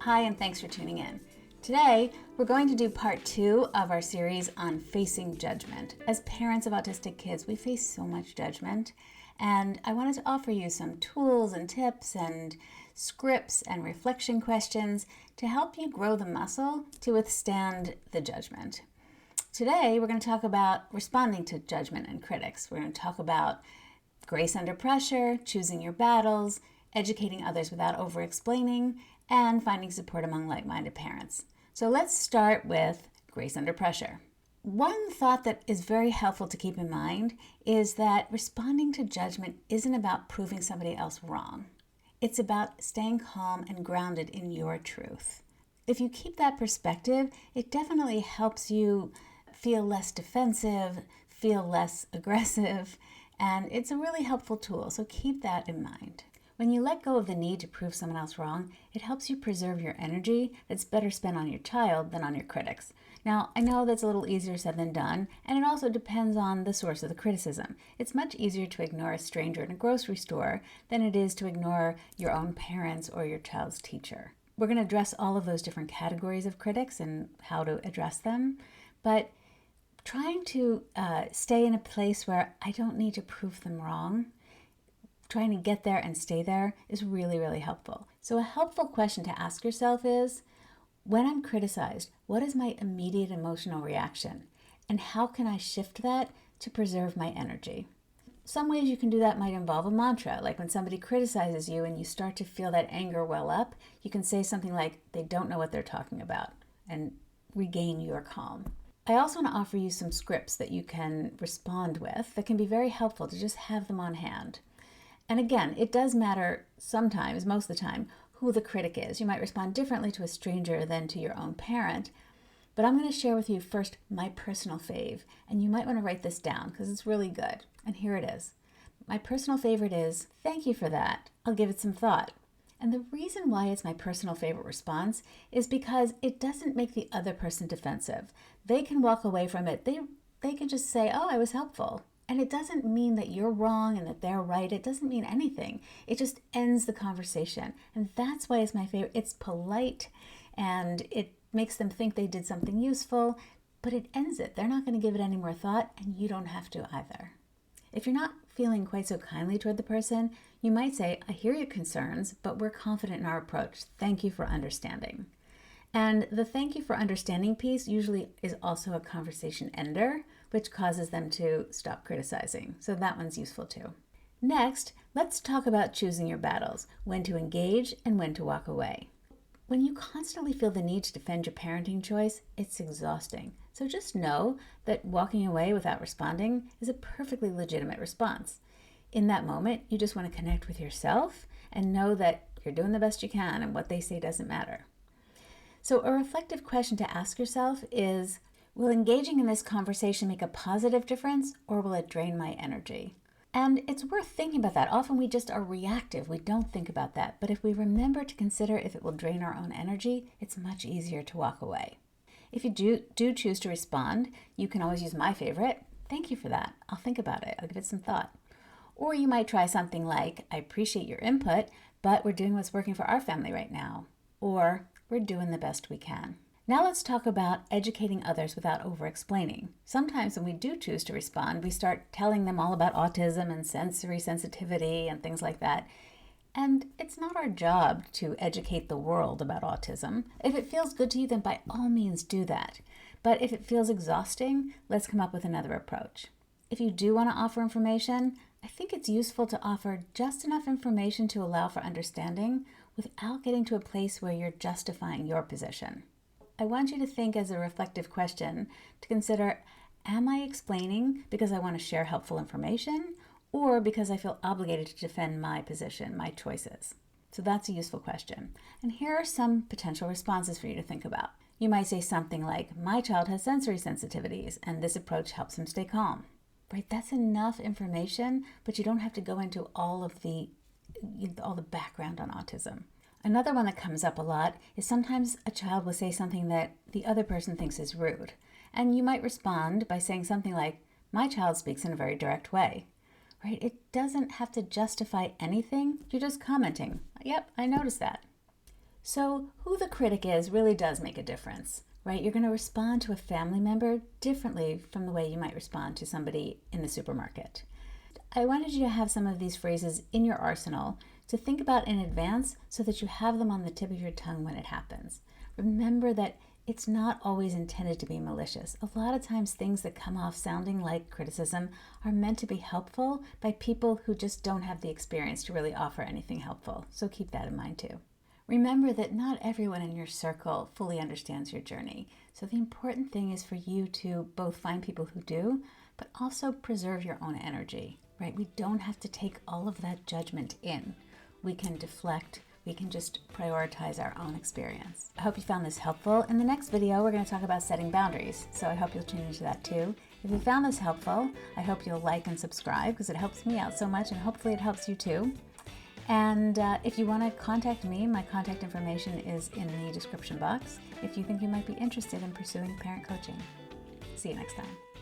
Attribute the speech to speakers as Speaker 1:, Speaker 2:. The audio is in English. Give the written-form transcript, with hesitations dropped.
Speaker 1: Hi, and thanks for tuning in. Today, we're going to do part 2 of our series on facing judgment. As parents of autistic kids, we face so much judgment, and I wanted to offer you some tools and tips and scripts and reflection questions to help you grow the muscle to withstand the judgment. Today, we're going to talk about responding to judgment and critics. We're going to talk about grace under pressure, choosing your battles, educating others without over-explaining, and finding support among like-minded parents. So let's start with grace under pressure. One thought that is very helpful to keep in mind is that responding to judgment isn't about proving somebody else wrong. It's about staying calm and grounded in your truth. If you keep that perspective, it definitely helps you feel less defensive, feel less aggressive, and it's a really helpful tool, so keep that in mind. When you let go of the need to prove someone else wrong, it helps you preserve your energy that's better spent on your child than on your critics. Now, I know that's a little easier said than done, and it also depends on the source of the criticism. It's much easier to ignore a stranger in a grocery store than it is to ignore your own parents or your child's teacher. We're going to address all of those different categories of critics and how to address them, but trying to stay in a place where I don't need to prove them wrong, trying to get there and stay there is really, really helpful. So a helpful question to ask yourself is, when I'm criticized, what is my immediate emotional reaction? And how can I shift that to preserve my energy? Some ways you can do that might involve a mantra, like when somebody criticizes you and you start to feel that anger well up, you can say something like, they don't know what they're talking about, and regain your calm. I also want to offer you some scripts that you can respond with that can be very helpful to just have them on hand. And again, it does matter sometimes, most of the time, who the critic is. You might respond differently to a stranger than to your own parent. But I'm going to share with you first my personal fave, and you might want to write this down because it's really good. And here it is. My personal favorite is, thank you for that. I'll give it some thought. And the reason why it's my personal favorite response is because it doesn't make the other person defensive. They can walk away from it. They can just say, oh, I was helpful. And it doesn't mean that you're wrong and that they're right. It doesn't mean anything. It just ends the conversation. And that's why it's my favorite. It's polite and it makes them think they did something useful, but it ends it. They're not going to give it any more thought, and you don't have to either. If you're not feeling quite so kindly toward the person, you might say, I hear your concerns, but we're confident in our approach. Thank you for understanding. And the thank you for understanding piece usually is also a conversation ender, which causes them to stop criticizing. So that one's useful too. Next, let's talk about choosing your battles, when to engage and when to walk away. When you constantly feel the need to defend your parenting choice, it's exhausting. So just know that walking away without responding is a perfectly legitimate response. In that moment, you just want to connect with yourself and know that you're doing the best you can and what they say doesn't matter. So a reflective question to ask yourself is, will engaging in this conversation make a positive difference, or will it drain my energy? And it's worth thinking about that. Often we just are reactive. We don't think about that. But if we remember to consider if it will drain our own energy, it's much easier to walk away. If you do choose to respond, you can always use my favorite. Thank you for that. I'll think about it. I'll give it some thought. Or you might try something like, I appreciate your input, but we're doing what's working for our family right now. Or, we're doing the best we can. Now let's talk about educating others without over-explaining. Sometimes when we do choose to respond, we start telling them all about autism and sensory sensitivity and things like that. And it's not our job to educate the world about autism. If it feels good to you, then by all means do that. But if it feels exhausting, let's come up with another approach. If you do want to offer information, I think it's useful to offer just enough information to allow for understanding without getting to a place where you're justifying your position. I want you to think as a reflective question to consider, am I explaining because I want to share helpful information or because I feel obligated to defend my position, my choices? So that's a useful question. And here are some potential responses for you to think about. You might say something like, my child has sensory sensitivities and this approach helps him stay calm. Right? That's enough information, but you don't have to go into all the background on autism. Another one that comes up a lot is sometimes a child will say something that the other person thinks is rude. And you might respond by saying something like, my child speaks in a very direct way. Right? It doesn't have to justify anything. You're just commenting. Yep, I noticed that. So who the critic is really does make a difference, right? You're going to respond to a family member differently from the way you might respond to somebody in the supermarket. I wanted you to have some of these phrases in your arsenal to think about in advance so that you have them on the tip of your tongue when it happens. Remember that it's not always intended to be malicious. A lot of times things that come off sounding like criticism are meant to be helpful by people who just don't have the experience to really offer anything helpful. So keep that in mind too. Remember that not everyone in your circle fully understands your journey. So the important thing is for you to both find people who do, but also preserve your own energy, right? We don't have to take all of that judgment in. We can deflect. We can just prioritize our own experience. I hope you found this helpful. In the next video, we're going to talk about setting boundaries. So I hope you'll tune into that too. If you found this helpful, I hope you'll like and subscribe because it helps me out so much and hopefully it helps you too. And if you want to contact me, my contact information is in the description box if you think you might be interested in pursuing parent coaching. See you next time.